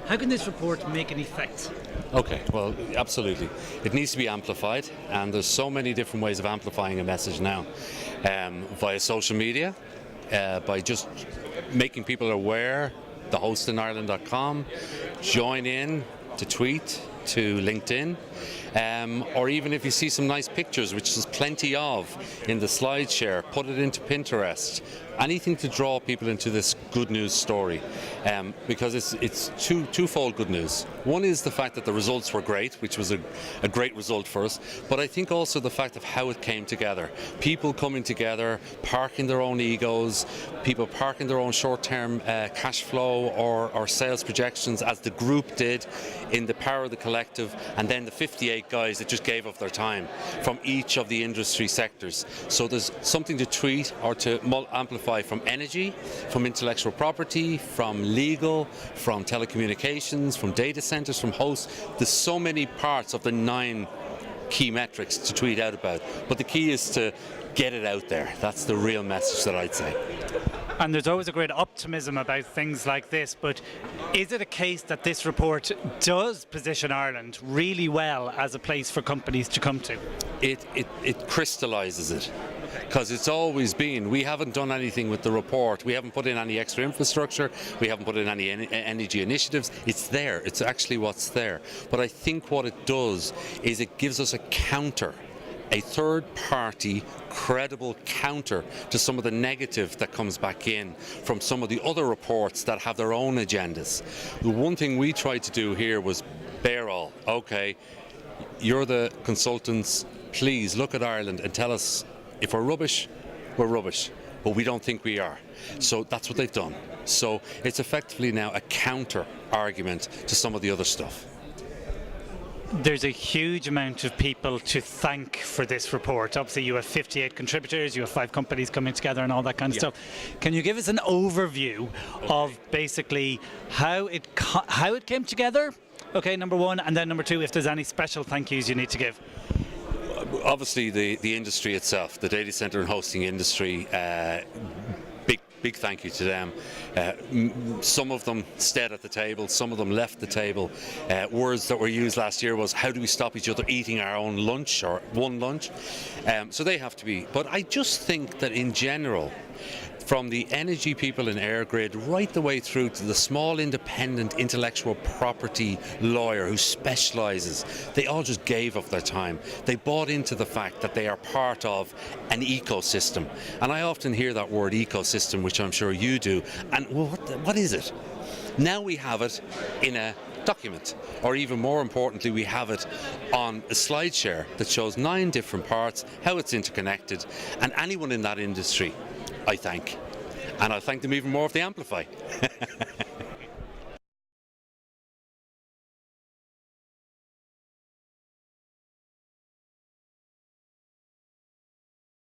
How can this report make an effect? Okay, well, absolutely. It needs to be amplified, and there's so many different ways of amplifying a message now. Via social media, by just making people aware, thehostinIreland.com, join in to tweet, to LinkedIn, or even if you see some nice pictures, which there's plenty of in the slide share, put it into Pinterest. Anything to draw people into this good news story, because it's twofold good news. One is the fact that the results were great, which was a great result for us, but I think also the fact of how it came together. People coming together, parking their own egos, people parking their own short-term cash flow or sales projections, as the group did in the power of the collective, and then the 58 guys that just gave up their time from each of the industry sectors. So there's something to tweet or to amplify from energy, from intellectual property, from legal, from telecommunications, from data centres, from hosts. There's so many parts of the 9 key metrics to tweet out about, but the key is to get it out there. That's the real message that I'd say. And there's always a great optimism about things like this, but is it a case that this report does position Ireland really well as a place for companies to come to? It crystallises it. Because it's always been, we haven't done anything with the report, we haven't put in any extra infrastructure, we haven't put in any energy initiatives. It's there, it's actually what's there. But I think what it does is it gives us a counter, a third-party, credible counter to some of the negative that comes back in from some of the other reports that have their own agendas. The one thing we tried to do here was bear all. Okay, you're the consultants, please look at Ireland and tell us if we're rubbish, but we don't think we are. So that's what they've done. So it's effectively now a counter argument to some of the other stuff. There's a huge amount of people to thank for this report. Obviously you have 58 contributors, you have 5 companies coming together and all that kind of stuff. Can you give us an overview of basically how it came together? Okay, number one, and then number two, if there's any special thank yous you need to give. Obviously the industry itself, the data centre and hosting industry, big thank you to them. Some of them stayed at the table, some of them left the table. Words that were used last year was, how do we stop each other eating our own lunch or one lunch? So they have to be. But I just think that in general, from the energy people in EirGrid right the way through to the small independent intellectual property lawyer who specialises, they all just gave up their time. They bought into the fact that they are part of an ecosystem. And I often hear that word ecosystem, which I'm sure you do, and what is it? Now we have it in a document, or even more importantly, we have it on a slide share that shows 9 different parts, how it's interconnected, and anyone in that industry I thank. And I'll thank them even more if they amplify.